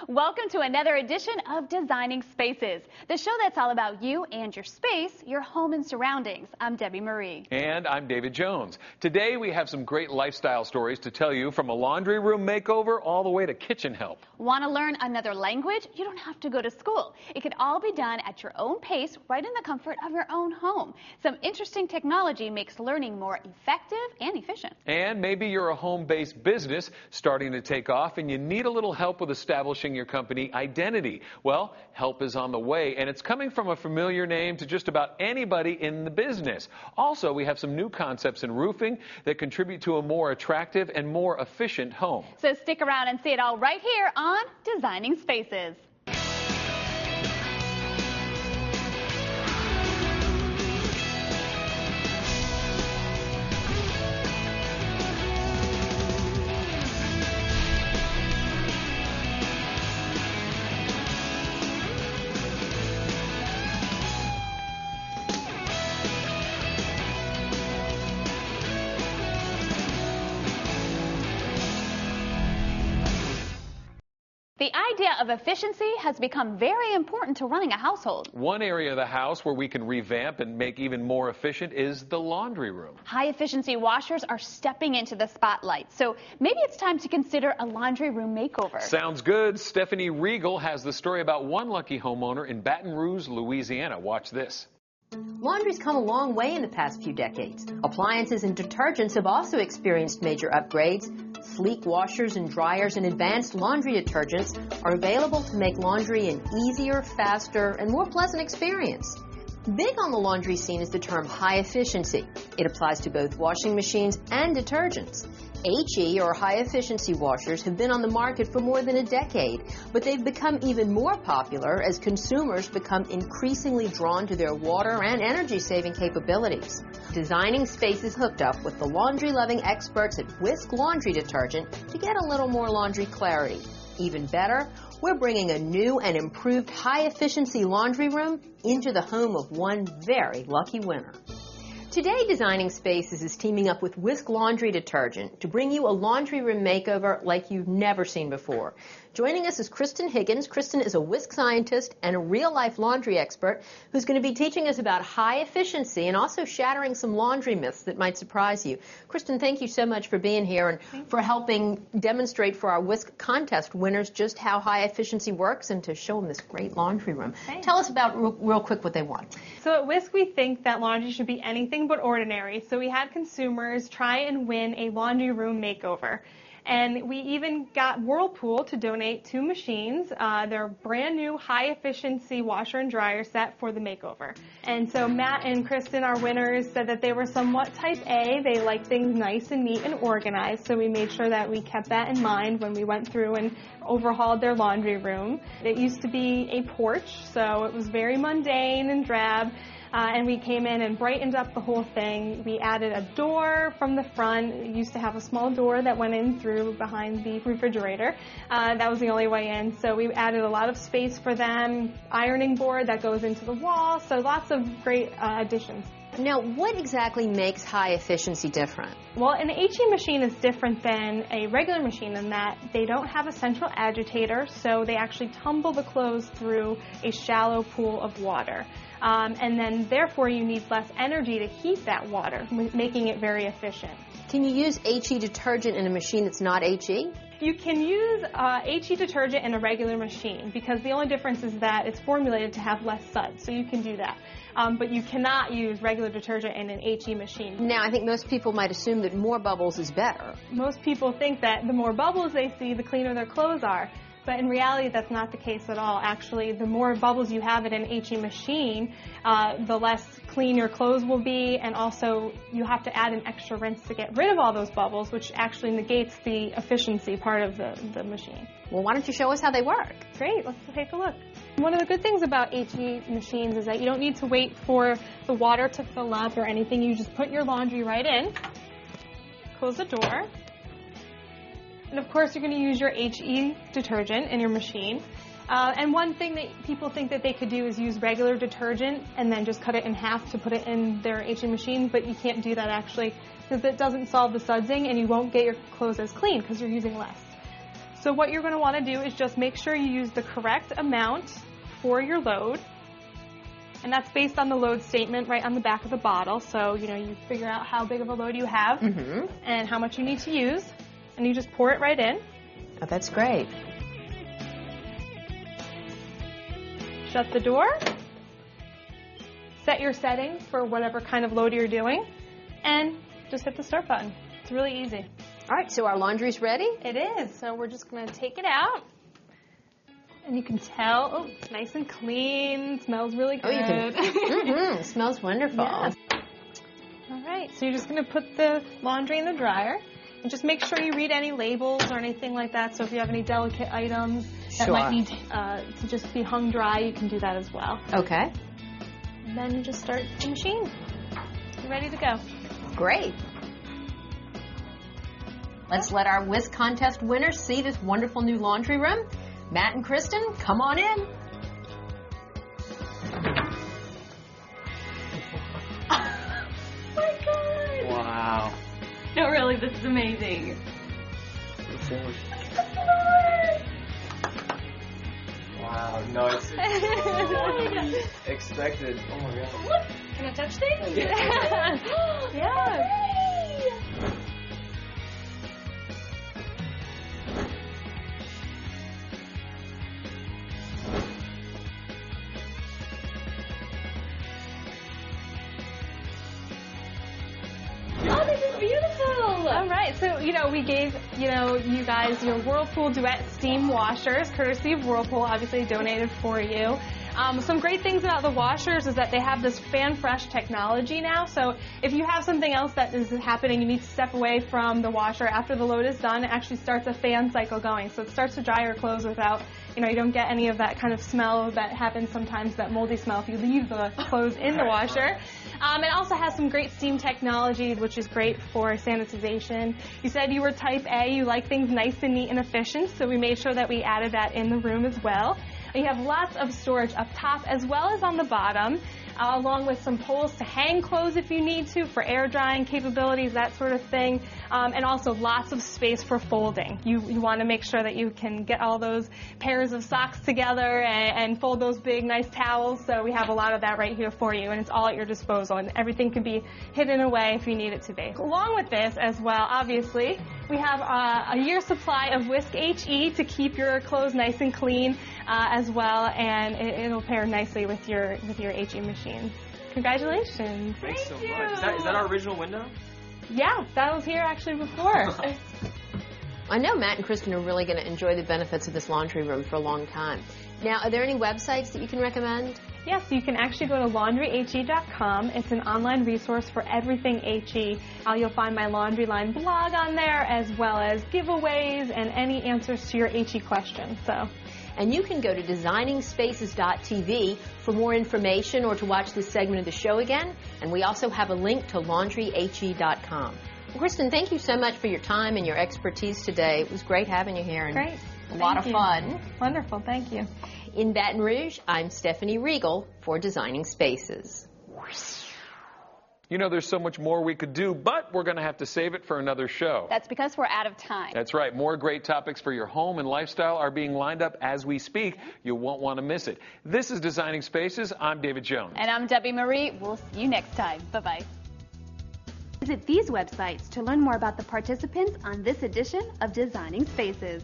Welcome to another edition of Designing Spaces, the show that's all about you and your space, your home and surroundings. I'm Debbie Marie. And I'm David Jones. Today we have some great lifestyle stories to tell you, from a laundry room makeover all the way to kitchen help. Want to learn another language? You don't have to go to school. It can all be done at your own pace, right in the comfort of your own home. Some interesting technology makes learning more effective and efficient. And maybe you're a home-based business starting to take off and you need a little help with establishing your company identity. Well, help is on the way, and it's coming from a familiar name to just about anybody in the business. Also, we have some new concepts in roofing that contribute to a more attractive and more efficient home. So stick around and see it all right here on Designing Spaces. The idea of efficiency has become very important to running a household. One area of the house where we can revamp and make even more efficient is the laundry room. High-efficiency washers are stepping into the spotlight, so maybe it's time to consider a laundry room makeover. Sounds good. Stephanie Riegel has the story about one lucky homeowner in Baton Rouge, Louisiana. Watch this. Laundry's come a long way in the past few decades. Appliances and detergents have also experienced major upgrades. Sleek washers and dryers and advanced laundry detergents are available to make laundry an easier, faster, and more pleasant experience. Big on the laundry scene is the term high efficiency. It applies to both washing machines and detergents. HE, or high efficiency washers, have been on the market for more than a decade, but they've become even more popular as consumers become increasingly drawn to their water and energy saving capabilities. Designing Spaces hooked up with the laundry-loving experts at Wisk Laundry Detergent to get a little more laundry clarity. Even better, we're bringing a new and improved high-efficiency laundry room into the home of one very lucky winner. Today, Designing Spaces is teaming up with Wisk Laundry Detergent to bring you a laundry room makeover like you've never seen before. Joining us is Kristen Higgens. Kristen is a Wisk scientist and a real-life laundry expert who's going to be teaching us about high efficiency and also shattering some laundry myths that might surprise you. Kristen, thank you so much for being here and for helping demonstrate for our Wisk contest winners just how high efficiency works and to show them this great laundry room. Thanks. Tell us about real quick what they want. So at Wisk, we think that laundry should be anything but ordinary. So we had consumers try and win a laundry room makeover. And we even got Whirlpool to donate 2 machines. They're brand new high-efficiency washer and dryer set for the makeover. And so Matt and Kristen, our winners, said that they were somewhat type A. They like things nice and neat and organized, so we made sure that we kept that in mind when we went through and overhauled their laundry room. It used to be a porch, so it was very mundane and drab. And we came in and brightened up the whole thing. We added a door from the front. It used to have a small door that went in through behind the refrigerator. That was the only way in. So we added a lot of space for them. Ironing board that goes into the wall. So lots of great additions. Now, what exactly makes high efficiency different? Well, an HE machine is different than a regular machine in that they don't have a central agitator, so they actually tumble the clothes through a shallow pool of water. And then, therefore, you need less energy to heat that water, making it very efficient. Can you use HE detergent in a machine that's not HE? You can use HE detergent in a regular machine because the only difference is that it's formulated to have less suds, so you can do that. But you cannot use regular detergent in an HE machine. Now, I think most people might assume that more bubbles is better. Most people think that the more bubbles they see, the cleaner their clothes are. But in reality, that's not the case at all. Actually, the more bubbles you have in an HE machine, the less clean your clothes will be, and also you have to add an extra rinse to get rid of all those bubbles, which actually negates the efficiency part of the machine. Well, why don't you show us how they work? Great, let's take a look. One of the good things about HE machines is that you don't need to wait for the water to fill up or anything. You just put your laundry right in, close the door, and of course you're going to use your HE detergent in your machine. And one thing that people think that they could do is use regular detergent and then just cut it in half to put it in their HE machine, but you can't do that actually because it doesn't solve the sudsing and you won't get your clothes as clean because you're using less. So what you're going to want to do is just make sure you use the correct amount for your load. And that's based on the load statement right on the back of the bottle. So, you figure out how big of a load you have and how much you need to use. And you just pour it right in. Oh, that's great. Shut the door. Set your settings for whatever kind of load you're doing. And just hit the start button. It's really easy. All right, so our laundry's ready? It is. So we're just going to take it out. And you can tell, it's nice and clean. Smells really good. It smells wonderful. Yeah. All right, so you're just going to put the laundry in the dryer. And just make sure you read any labels or anything like that. So if you have any delicate items that might need to just be hung dry, you can do that as well. Okay. And then you just start the machine. You're ready to go. Great. Let's let our Wisk contest winners see this wonderful new laundry room. Matt and Kristen, come on in. Oh my God! Wow. No, really, this is amazing. Wow, no, it's expected. Oh my God. Look, can I touch things? Yeah. Oh, this is beautiful! All right, so, we gave, you guys your Whirlpool Duet steam washers, courtesy of Whirlpool, obviously donated for you. Some great things about the washers is that they have this fan fresh technology now, so if you have something else that is happening, you need to step away from the washer after the load is done, it actually starts a fan cycle going, so it starts to dry your clothes without, you don't get any of that kind of smell that happens sometimes, that moldy smell if you leave the clothes in the washer. It also has some great steam technology, which is great for sanitization. You said you were type A, you like things nice and neat and efficient, so we made sure that we added that in the room as well. You have lots of storage up top as well as on the bottom, along with some poles to hang clothes if you need to for air drying capabilities, that sort of thing, and also lots of space for folding. You want to make sure that you can get all those pairs of socks together and fold those big, nice towels, so we have a lot of that right here for you, and it's all at your disposal, and everything can be hidden away if you need it to be. Along with this as well, obviously, we have a year's supply of Wisk HE to keep your clothes nice and clean as well, and it'll pair nicely with your HE machine. Congratulations. Thanks so much. Is that our original window? Yeah, that was here actually before. I know Matt and Kristen are really going to enjoy the benefits of this laundry room for a long time. Now, are there any websites that you can recommend? Yes, you can actually go to laundryhe.com. It's an online resource for everything HE. You'll find my Laundry Line blog on there, as well as giveaways and any answers to your HE questions. And you can go to designingspaces.tv for more information or to watch this segment of the show again. And we also have a link to laundryhe.com. Well, Kristen, thank you so much for your time and your expertise today. It was great having you here. And great. A lot of fun. Wonderful. Thank you. In Baton Rouge, I'm Stephanie Riegel for Designing Spaces. There's so much more we could do, but we're going to have to save it for another show. That's because we're out of time. That's right. More great topics for your home and lifestyle are being lined up as we speak. You won't want to miss it. This is Designing Spaces. I'm David Jones. And I'm Debbie Marie. We'll see you next time. Bye-bye. Visit these websites to learn more about the participants on this edition of Designing Spaces.